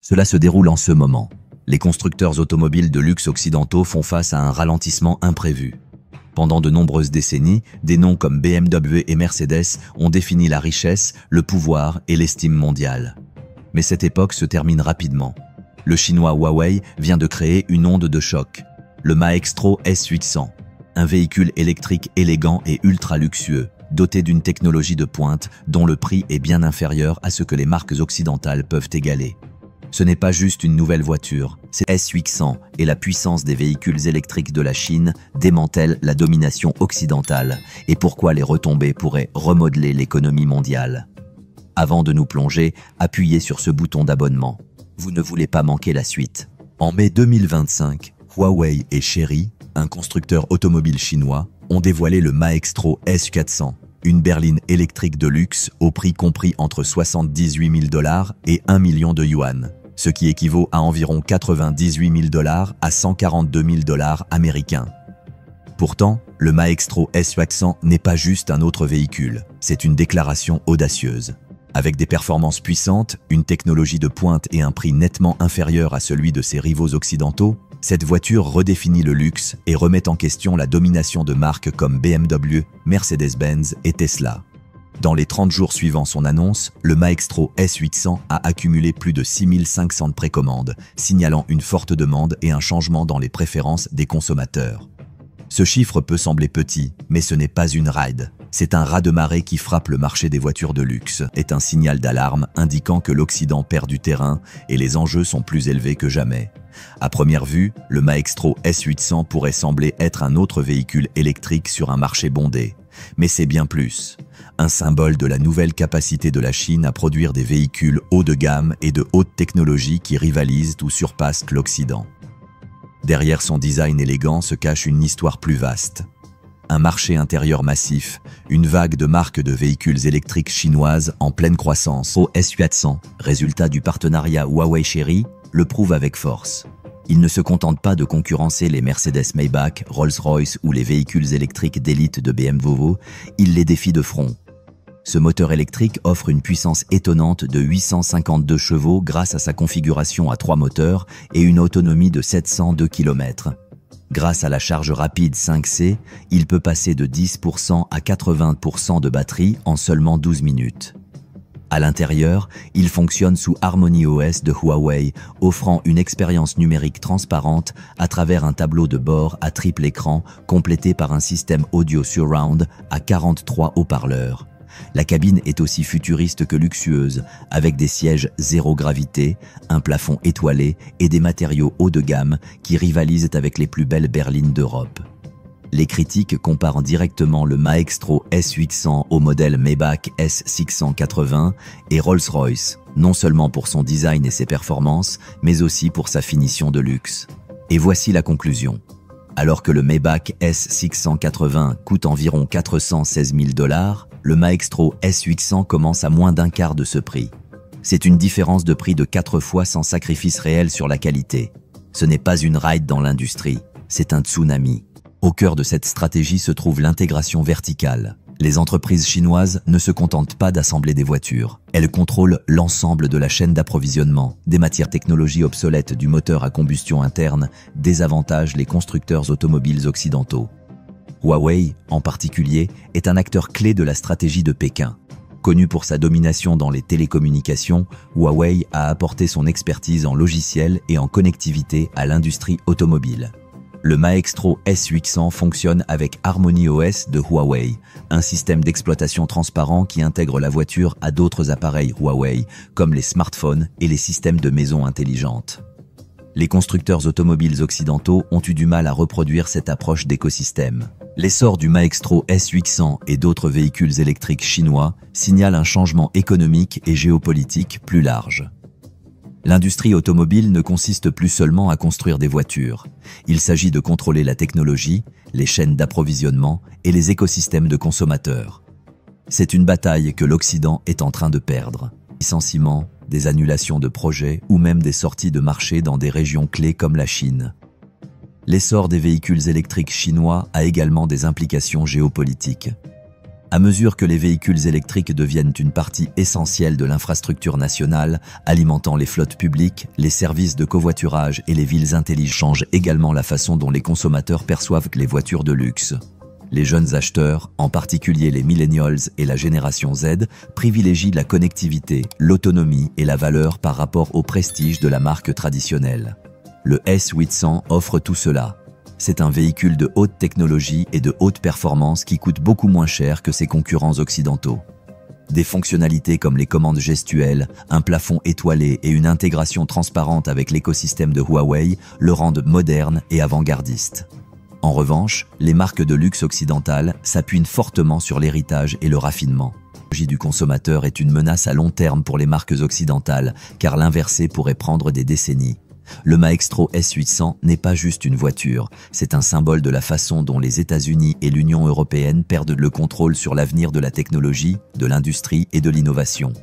Cela se déroule en ce moment. Les constructeurs automobiles de luxe occidentaux font face à un ralentissement imprévu. Pendant de nombreuses décennies, des noms comme BMW et Mercedes ont défini la richesse, le pouvoir et l'estime mondiale. Mais cette époque se termine rapidement. Le chinois Huawei vient de créer une onde de choc, le Maestro S800, un véhicule électrique élégant et ultra luxueux, doté d'une technologie de pointe dont le prix est bien inférieur à ce que les marques occidentales peuvent égaler. Ce n'est pas juste une nouvelle voiture, c'est S800 et la puissance des véhicules électriques de la Chine démantèlent la domination occidentale et pourquoi les retombées pourraient remodeler l'économie mondiale. Avant de nous plonger, appuyez sur ce bouton d'abonnement. Vous ne voulez pas manquer la suite. En mai 2025, Huawei et Chery, un constructeur automobile chinois, ont dévoilé le Maestro S400, une berline électrique de luxe au prix compris entre 78 000 $ et 1 million de yuan, ce qui équivaut à environ 98 000 $ à 142 000 $ américains. Pourtant, le Maestro S400 n'est pas juste un autre véhicule, c'est une déclaration audacieuse. Avec des performances puissantes, une technologie de pointe et un prix nettement inférieur à celui de ses rivaux occidentaux, cette voiture redéfinit le luxe et remet en question la domination de marques comme BMW, Mercedes-Benz et Tesla. Dans les 30 jours suivant son annonce, le Maestro S800 a accumulé plus de 6500 précommandes, signalant une forte demande et un changement dans les préférences des consommateurs. Ce chiffre peut sembler petit, mais ce n'est pas une ride. C'est un raz-de-marée qui frappe le marché des voitures de luxe, est un signal d'alarme indiquant que l'Occident perd du terrain et les enjeux sont plus élevés que jamais. À première vue, le Maestro S800 pourrait sembler être un autre véhicule électrique sur un marché bondé. Mais c'est bien plus. Un symbole de la nouvelle capacité de la Chine à produire des véhicules haut de gamme et de haute technologie qui rivalisent ou surpassent l'Occident. Derrière son design élégant se cache une histoire plus vaste. Un marché intérieur massif, une vague de marques de véhicules électriques chinoises en pleine croissance. Au S400, résultat du partenariat Huawei-Chery, le prouve avec force. Il ne se contente pas de concurrencer les Mercedes Maybach, Rolls-Royce ou les véhicules électriques d'élite de BMW, il les défie de front. Ce moteur électrique offre une puissance étonnante de 852 chevaux grâce à sa configuration à 3 moteurs et une autonomie de 702 km. Grâce à la charge rapide 5C, il peut passer de 10% à 80% de batterie en seulement 12 minutes. À l'intérieur, il fonctionne sous HarmonyOS de Huawei, offrant une expérience numérique transparente à travers un tableau de bord à triple écran complété par un système audio surround à 43 haut-parleurs. La cabine est aussi futuriste que luxueuse, avec des sièges zéro gravité, un plafond étoilé et des matériaux haut de gamme qui rivalisent avec les plus belles berlines d'Europe. Les critiques comparent directement le Maestro S800 au modèle Maybach S680 et Rolls-Royce, non seulement pour son design et ses performances, mais aussi pour sa finition de luxe. Et voici la conclusion. Alors que le Maybach S680 coûte environ 416 000 $, le Maestro S800 commence à moins d'un quart de ce prix. C'est une différence de prix de 4 fois sans sacrifice réel sur la qualité. Ce n'est pas une ride dans l'industrie, c'est un tsunami. Au cœur de cette stratégie se trouve l'intégration verticale. Les entreprises chinoises ne se contentent pas d'assembler des voitures. Elles contrôlent l'ensemble de la chaîne d'approvisionnement. Des matières technologies obsolètes du moteur à combustion interne désavantagent les constructeurs automobiles occidentaux. Huawei, en particulier, est un acteur clé de la stratégie de Pékin. Connu pour sa domination dans les télécommunications, Huawei a apporté son expertise en logiciel et en connectivité à l'industrie automobile. Le Maestro S800 fonctionne avec HarmonyOS de Huawei, un système d'exploitation transparent qui intègre la voiture à d'autres appareils Huawei, comme les smartphones et les systèmes de maison intelligentes. Les constructeurs automobiles occidentaux ont eu du mal à reproduire cette approche d'écosystème. L'essor du Maestro S800 et d'autres véhicules électriques chinois signale un changement économique et géopolitique plus large. L'industrie automobile ne consiste plus seulement à construire des voitures. Il s'agit de contrôler la technologie, les chaînes d'approvisionnement et les écosystèmes de consommateurs. C'est une bataille que l'Occident est en train de perdre. Licenciements, des annulations de projets ou même des sorties de marché dans des régions clés comme la Chine. L'essor des véhicules électriques chinois a également des implications géopolitiques. À mesure que les véhicules électriques deviennent une partie essentielle de l'infrastructure nationale, alimentant les flottes publiques, les services de covoiturage et les villes intelligentes changent également la façon dont les consommateurs perçoivent les voitures de luxe. Les jeunes acheteurs, en particulier les millennials et la génération Z, privilégient la connectivité, l'autonomie et la valeur par rapport au prestige de la marque traditionnelle. Le S800 offre tout cela. C'est un véhicule de haute technologie et de haute performance qui coûte beaucoup moins cher que ses concurrents occidentaux. Des fonctionnalités comme les commandes gestuelles, un plafond étoilé et une intégration transparente avec l'écosystème de Huawei le rendent moderne et avant-gardiste. En revanche, les marques de luxe occidentales s'appuient fortement sur l'héritage et le raffinement. La technologie du consommateur est une menace à long terme pour les marques occidentales, car l'inverser pourrait prendre des décennies. Le Maestro S800 n'est pas juste une voiture, c'est un symbole de la façon dont les États-Unis et l'Union européenne perdent le contrôle sur l'avenir de la technologie, de l'industrie et de l'innovation.